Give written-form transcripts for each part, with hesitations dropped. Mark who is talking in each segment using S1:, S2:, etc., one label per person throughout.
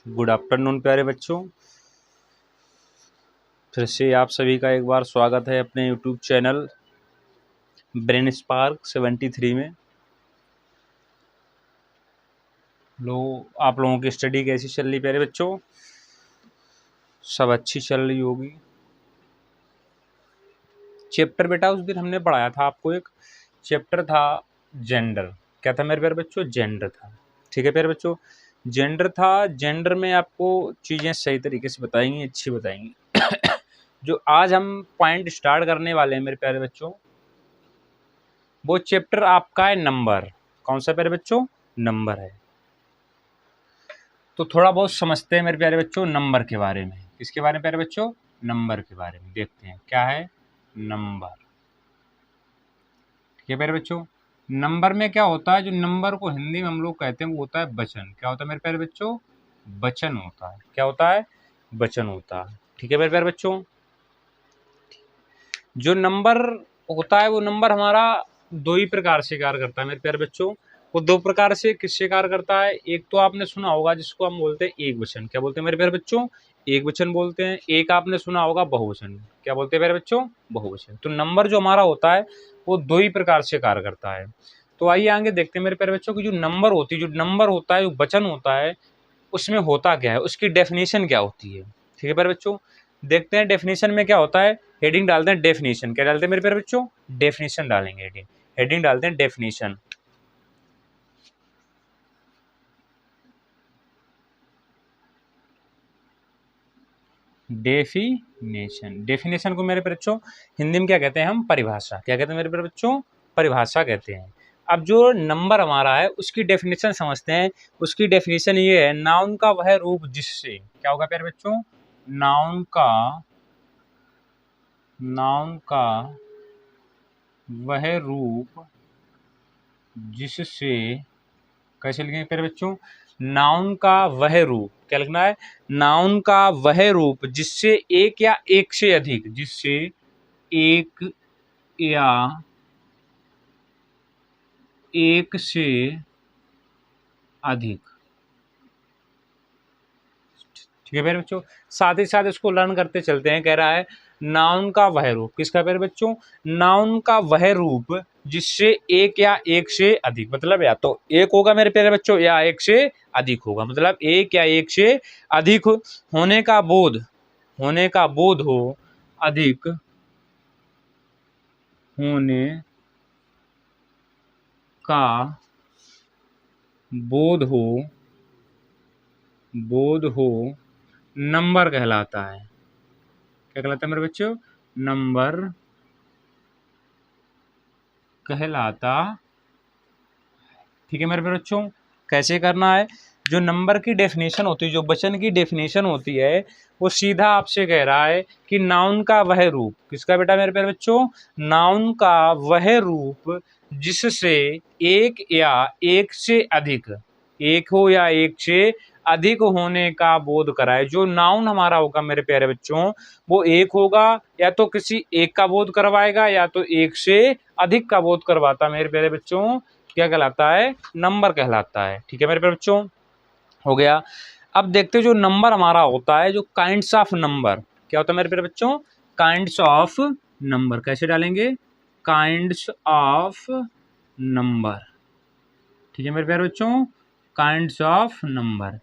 S1: Good afternoon प्यारे बच्चों। फिर से आप सभी का एक बार स्वागत है अपने यूट्यूब चैनल ब्रेन स्पार्क 73 में। आप लोगों की स्टडी कैसी चल रही प्यारे बच्चों? सब अच्छी चल रही होगी। चैप्टर बेटा उस दिन हमने पढ़ाया था आपको, एक चैप्टर था जेंडर। क्या था मेरे प्यारे बच्चों? जेंडर था। ठीक है प्यारे बच्चों, जेंडर था। जेंडर में आपको चीज़ें सही तरीके से बताएंगी, अच्छी बताएंगी। जो आज हम पॉइंट स्टार्ट करने वाले हैं मेरे प्यारे बच्चों, वो चैप्टर आपका है नंबर। कौन सा प्यारे बच्चों? नंबर है। तो थोड़ा बहुत समझते हैं मेरे प्यारे बच्चों नंबर के बारे में। किसके बारे में प्यारे बच्चों? नंबर के बारे में। देखते हैं क्या है नंबर। ठीक है प्यारे बच्चों, नंबर में क्या होता है? जो नंबर को हिंदी में हम लोग कहते हैं वो होता है वचन। क्या होता है मेरे प्यारे बच्चों? वचन होता है। क्या होता है? वचन होता है। ठीक है मेरे प्यारे बच्चों, जो नंबर होता है वो नंबर हमारा दो ही प्रकार से कार्य करता है मेरे प्यारे बच्चों। वो दो प्रकार से किससे कार्य करता है? एक तो आपने सुना होगा जिसको हम बोलते हैं एक वचन। क्या बोलते हैं मेरे प्यारे बच्चों? एक वचन बोलते हैं। एक आपने सुना होगा बहुवचन। क्या बोलते हैं प्यारे बच्चों? बहुवचन। तो नंबर जो हमारा होता है वो दो ही प्रकार से कार्य करता है। तो आइए आगे देखते हैं मेरे प्यारे बच्चों की जो नंबर होती है, जो नंबर होता है, जो वचन होता है, उसमें होता क्या है, उसकी डेफिनेशन क्या होती है। ठीक है प्यारे बच्चों, देखते हैं डेफिनेशन में क्या होता है। हेडिंग डालते हैं डेफिनेशन। क्या डालते हैं मेरे प्यारे बच्चों? डेफिनेशन डालेंगे। हेडिंग डालते हैं डेफिनेशन। डेफिनेशन को मेरे प्यारे बच्चों हिंदी में क्या कहते हैं हम? परिभाषा। क्या कहते हैं मेरे प्यारे बच्चों? परिभाषा कहते हैं। अब जो नंबर हमारा है उसकी डेफिनेशन समझते हैं। उसकी डेफिनेशन ये है, नाउन का वह रूप जिससे, क्या होगा प्यारे बच्चों? नाउन का वह रूप जिससे, कैसे लिखेंगे प्यारे बच्चों? नाउन का वह रूप, क्या लिखना है? नाउन का वह रूप जिससे एक या एक से अधिक, जिससे एक या एक से अधिक। ठीक है प्यारे बच्चों, साथ ही साथ इसको लर्न करते चलते हैं। कह रहा है नाउन का वह रूप, किसका प्यारे बच्चों? नाउन का वह रूप जिससे एक या एक से अधिक, मतलब या तो एक होगा मेरे प्यारे बच्चों या एक से अधिक होगा। मतलब एक या एक से अधिक होने का बोध, हो, अधिक होने का बोध हो नंबर कहलाता है। क्या कहलाता है मेरे बच्चों? नंबर कहलाता। ठीक है मेरे बच्चों, कैसे करना है? जो नंबर की डेफिनेशन होती है, जो वचन की डेफिनेशन होती है, वो सीधा आपसे कह रहा है कि नाउन का वह रूप, किसका बेटा मेरे प्यारे बच्चों? नाउन का वह रूप जिससे एक या एक से अधिक, एक हो या एक से अधिक होने का बोध कराए। जो नाउन हमारा होगा मेरे प्यारे बच्चों, वो एक होगा, या तो किसी एक का बोध करवाएगा या तो एक से अधिक का बोध करवाता मेरे प्यारे बच्चों। क्या कहलाता है? नंबर कहलाता है। ठीक है मेरे प्यारे बच्चों, हो गया। अब देखते हैं जो नंबर हमारा होता है, जो काइंड्स ऑफ नंबर। क्या होता है मेरे प्यारे बच्चों? Kinds of number. कैसे डालेंगे? Kinds of number. ठीक है मेरे प्यारे बच्चों, काइंड्स ऑफ नंबर।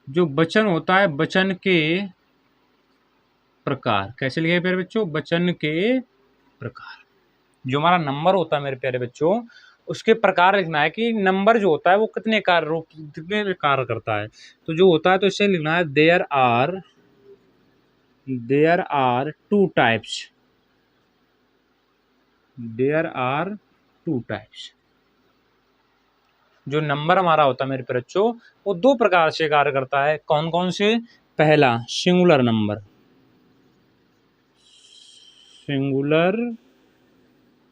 S1: जो वचन होता है, वचन के प्रकार। कैसे लिखे प्यारे बच्चों? वचन के प्रकार। जो हमारा नंबर होता है मेरे प्यारे बच्चों, उसके प्रकार लिखना है कि नंबर जो होता है वो कितने कार्य करता है। तो जो होता है तो इसे लिखना है there are two types. There are two types. जो नंबर हमारा होता है मेरे प्यारे बच्चों, वो दो प्रकार से कार्य करता है। कौन कौन से? पहला सिंगुलर नंबर, सिंगुलर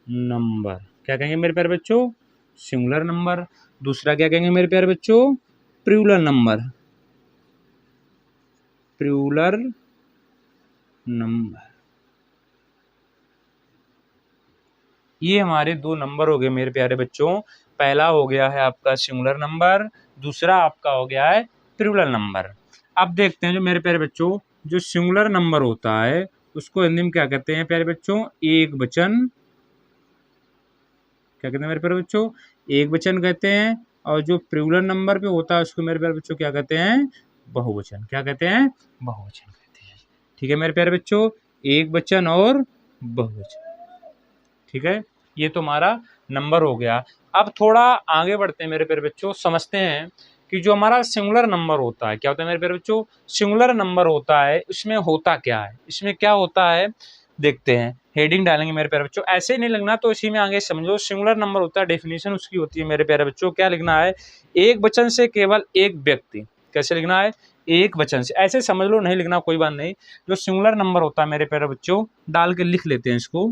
S1: नंबर। क्या कहेंगे मेरे प्यारे बच्चों? Singular number. दूसरा क्या कहेंगे मेरे प्यारे बच्चों? Plural number, plural number. ये हमारे दो नंबर हो गए मेरे प्यारे बच्चों। पहला हो गया है आपका सिंगुलर नंबर दूसरा आपका हो गया है प्लूरल नंबर। अब देखते हैं जो मेरे प्यारे बच्चों, जो सिंगुलर नंबर होता है उसको हिंदी में क्या कहते हैं प्यारे बच्चों? एक वचन। क्या कहते हैं मेरे प्यारे बच्चों? एक वचन कहते हैं। और जो प्लूरल नंबर पे होता है उसको मेरे प्यारे बच्चों क्या कहते हैं? बहुवचन। क्या कहते हैं? बहुवचन कहते हैं। ठीक है मेरे प्यारे बच्चों, एक वचन और बहुवचन। ठीक है, ये तो हमारा नंबर हो गया। अब थोड़ा आगे बढ़ते हैं मेरे प्यारे बच्चों, समझते हैं कि जो हमारा सिंगुलर नंबर होता है क्या होता है मेरे प्यारे बच्चों? सिंगुलर नंबर होता है, इसमें होता क्या है, इसमें क्या होता है देखते हैं। हेडिंग डालेंगे मेरे प्यारे बच्चों, ऐसे नहीं लिखना तो इसी में आगे समझो। सिंगुलर नंबर होता है, डेफिनेशन उसकी होती है मेरे प्यारे बच्चों, क्या लिखना है? एक वचन से केवल एक व्यक्ति। कैसे लिखना है? एक वचन से। ऐसे समझ लो, नहीं लिखना कोई बात नहीं। जो सिंगुलर नंबर होता है मेरे प्यारे बच्चों, डाल के लिख लेते हैं इसको।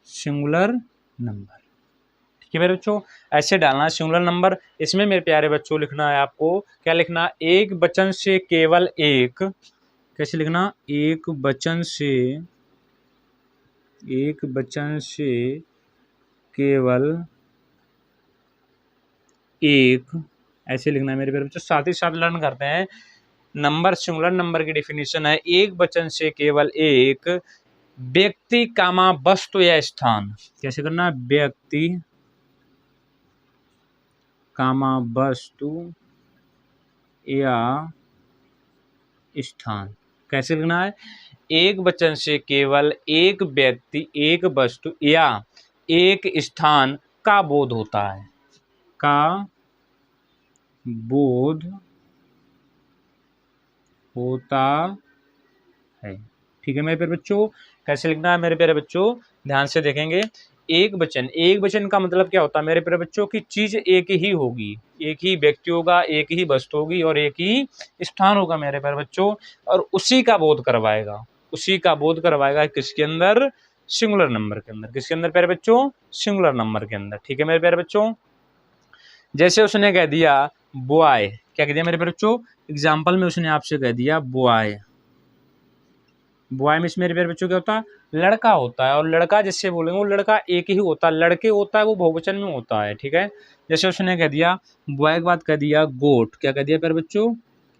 S1: Singular number. ठीक है मेरे बच्चों, ऐसे डालना है सिंगुलर नंबर। इसमें मेरे प्यारे बच्चों लिखना है आपको, क्या लिखना? एक वचन से केवल एक। कैसे लिखना? एक वचन से, एक वचन से केवल एक, ऐसे लिखना है मेरे प्यारे बच्चों। साथ ही साथ लर्न करते हैं नंबर, सिंगुलर नंबर की डेफिनेशन है एक वचन से केवल एक व्यक्ति कामा वस्तु या स्थान। कैसे करना? व्यक्ति कामा वस्तु या स्थान। कैसे लिखना है? एक वचन से केवल एक व्यक्ति, एक वस्तु या एक स्थान का बोध होता है, का बोध होता है। ठीक है मेरे प्यारे बच्चों, कैसे लिखना है मेरे प्यारे बच्चों? ध्यान से देखेंगे। एक वचन, एक वचन का मतलब क्या होता है मेरे प्यारे बच्चों? की चीज एक ही होगी, एक ही व्यक्ति होगा, एक ही वस्तु होगी और एक ही स्थान होगा मेरे प्यारे बच्चों, और उसी का बोध करवाएगा, उसी का बोध करवाएगा किसके अंदर? सिंगुलर नंबर के अंदर। किसके अंदर प्यारे बच्चों? सिंगुलर नंबर के अंदर। ठीक है मेरे प्यारे बच्चों, जैसे उसने कह दिया बॉय। क्या कह दिया मेरे प्यारे बच्चों? एग्जाम्पल में उसने आपसे कह दिया बॉय। बॉय में मेरे प्यारे बच्चों क्या होता है? लड़का होता है। और लड़का जिससे बोलेंगे वो लड़का एक ही होता है, लड़के होता है वो बहुवचन में होता है। ठीक है, जैसे उसने कह दिया बॉय के बाद कह दिया गोट। क्या कह दिया प्यारे बच्चों?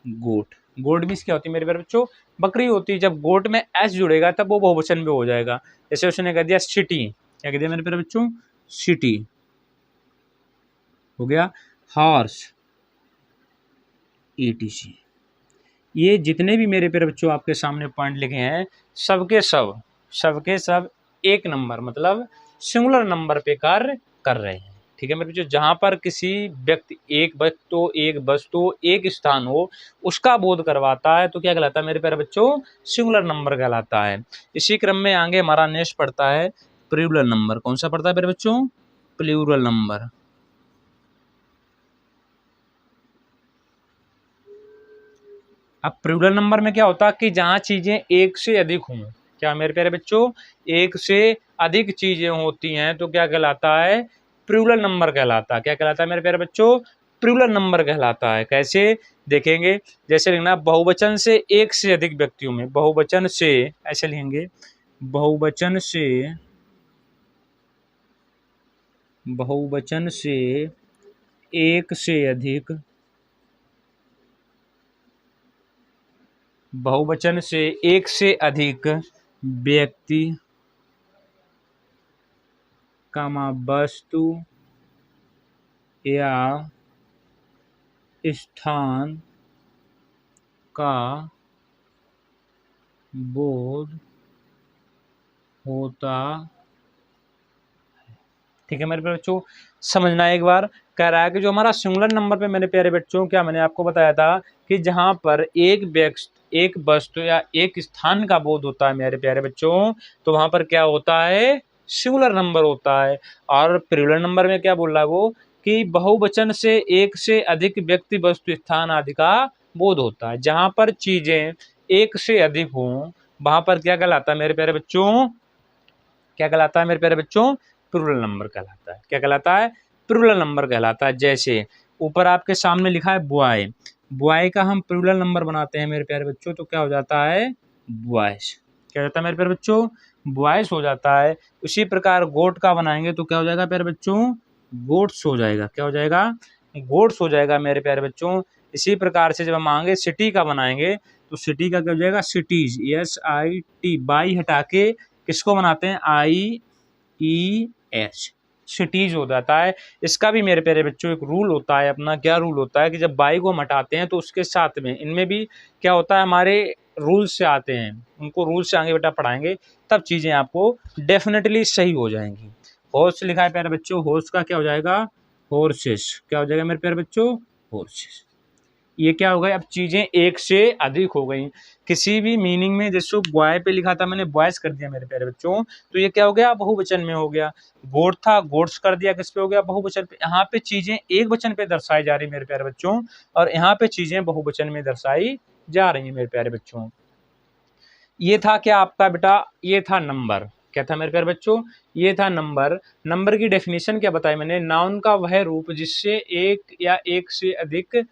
S1: गोट। गोट मीन्स क्या होती है मेरे प्यारे बच्चों? बकरी होती है। जब गोट में एस जुड़ेगा तब वो बहुवचन में हो जाएगा। जैसे उसने कह दिया सिटी। क्या कह दिया मेरे प्यारे बच्चों? सिटी हो गया। Horse, ETC। ये जितने भी मेरे प्यारे बच्चों आपके सामने पॉइंट लिखे हैं, सबके सब एक नंबर मतलब सिंगुलर नंबर पे कार्य कर रहे हैं। ठीक है मेरे बच्चों, जहां पर किसी व्यक्ति, एक वस्तु एक स्थान हो, उसका बोध करवाता है तो क्या कहलाता है मेरे प्यारे बच्चों? सिंगुलर नंबर कहलाता है। इसी क्रम में आगे हमारा नेक्स्ट पड़ता है प्लूरल नंबर। कौन सा पड़ता है मेरे बच्चों? Plural number. अब प्लूरल नंबर में क्या होता है कि जहाँ चीजें एक से अधिक हों। क्या मेरे प्यारे बच्चों? एक से अधिक चीजें होती हैं तो क्या कहलाता है? प्लूरल नंबर कहलाता है। क्या कहलाता है मेरे प्यारे बच्चों? प्लूरल नंबर कहलाता है। कैसे देखेंगे? जैसे लिखना बहुवचन से एक से अधिक व्यक्तियों में, बहुवचन से, ऐसे लिखेंगे बहुवचन से, बहुवचन से एक से अधिक, बहुवचन से एक से अधिक व्यक्ति कामा वस्तु या स्थान का बोध होता। ठीक है मेरे प्यारे बच्चों, समझना एक बार। कह रहा है कि जो हमारा सिंगुलर नंबर पे मेरे प्यारे बच्चों, क्या मैंने आपको बताया था कि जहां पर एक व्यक्ति, एक वस्तु या एक स्थान का बोध होता है मेरे प्यारे बच्चों, तो वहां पर क्या होता है? सिंगुलर नंबर होता है। और प्लूरल नंबर में क्या बोल रहा है वो? कि बहुवचन से एक से अधिक व्यक्ति, वस्तु, स्थान आदि का बोध होता है। जहां पर चीजें एक से अधिक हों वहां पर क्या कहलाता है मेरे प्यारे बच्चों? क्या कहलाता है मेरे प्यारे बच्चों? प्लूरल नंबर कहलाता है। क्या कहलाता है? प्लूरल नंबर कहलाता है। जैसे ऊपर आपके सामने लिखा है बॉय, बॉय का हम प्लूरल नंबर बनाते हैं मेरे प्यारे बच्चों तो क्या हो जाता है? बॉयज। क्या होता है मेरे प्यारे बच्चों? बॉयस हो जाता है। उसी प्रकार गोट का बनाएंगे तो क्या हो जाएगा प्यारे बच्चों, गोट्स हो जाएगा। क्या हो जाएगा, गोट्स हो जाएगा मेरे प्यारे बच्चों। इसी प्रकार से जब हम आगे सिटी का बनाएंगे तो सिटी का क्या हो जाएगा, सिटीज, SIT, बाई हटा के किसको बनाते हैं, IES, सिटीज हो जाता है। इसका भी मेरे प्यारे बच्चों एक रूल होता है अपना। क्या रूल होता है कि जब बाई को हम हटाते हैं तो उसके साथ में इनमें भी क्या होता है, हमारे रूल्स से आते हैं, उनको रूल से आगे बेटा पढ़ाएंगे तब चीज़ें आपको डेफिनेटली सही हो जाएंगी। हॉर्स लिखा है प्यारे बच्चों, हॉर्स का क्या हो जाएगा, हॉर्सेस। क्या हो जाएगा मेरे प्यारे बच्चों, हॉर्सेस। ये क्या हो गया, अब चीजें एक से अधिक हो गई। किसी भी मीनिंग में, जैसे बॉय पे लिखा था मैंने बॉयज कर दिया मेरे प्यारे बच्चों, तो ये क्या हो गया, बहुवचन में हो गया। गोट था, गोट्स कर दिया, किस पे हो गया, बहुवचन पे। यहाँ पे चीजें एक वचन पे दर्शाई जा रही मेरे प्यारे बच्चों, और यहाँ पे चीजें बहुवचन में दर्शाई जा रही है मेरे प्यारे बच्चों। ये था क्या आपका बेटा, ये था नंबर। क्या था मेरे प्यारे बच्चों, ये था नंबर। नंबर की डेफिनेशन क्या बताई मैंने, नाउन का वह रूप जिससे एक या एक से अधिक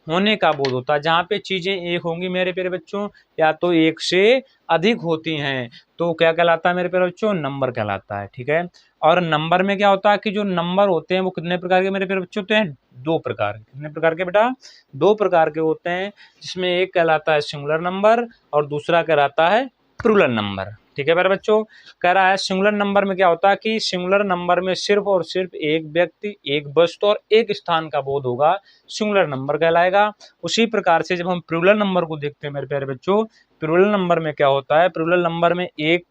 S1: होने का बोध होता है। जहाँ पे चीजें एक होंगी मेरे प्यारे बच्चों, या तो एक से अधिक होती हैं, तो क्या कहलाता है मेरे प्यारे बच्चों, नंबर कहलाता है। ठीक है। और नंबर में क्या होता है कि जो नंबर होते हैं वो कितने प्रकार के मेरे प्यारे बच्चों होते हैं, दो प्रकार। कितने प्रकार के बेटा, दो प्रकार के होते हैं, जिसमें एक कहलाता है सिंगुलर नंबर और दूसरा कहलाता है प्लूरल नंबर। ठीक है प्यारे बच्चों। कह रहा है सिंगुलर नंबर में क्या होता है कि सिंगुलर नंबर में सिर्फ और सिर्फ एक व्यक्ति, एक वस्तु और एक स्थान का बोध होगा, सिंगुलर नंबर कहलाएगा। उसी प्रकार से जब हम प्लूरल नंबर को देखते हैं मेरे प्यारे बच्चों, प्लूरल नंबर में क्या होता है, प्लूरल नंबर में एक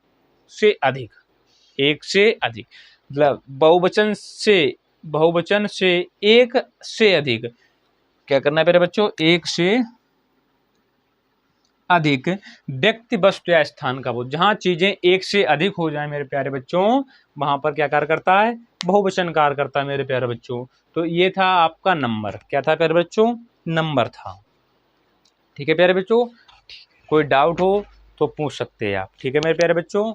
S1: से अधिक, एक से अधिक मतलब बहुवचन से एक से अधिक, क्या करना है प्यारे बच्चों, एक से अधिक व्यक्ति, वस्तु या स्थान का बोध। जहां चीजें एक से अधिक हो जाए मेरे प्यारे बच्चों, वहां पर क्या कार्य करता है, बहुवचन कार्य करता है मेरे प्यारे बच्चों। तो ये था आपका नंबर। क्या था प्यारे बच्चों, नंबर था। ठीक है प्यारे बच्चों, कोई डाउट हो तो पूछ सकते हैं आप। ठीक है मेरे प्यारे बच्चों।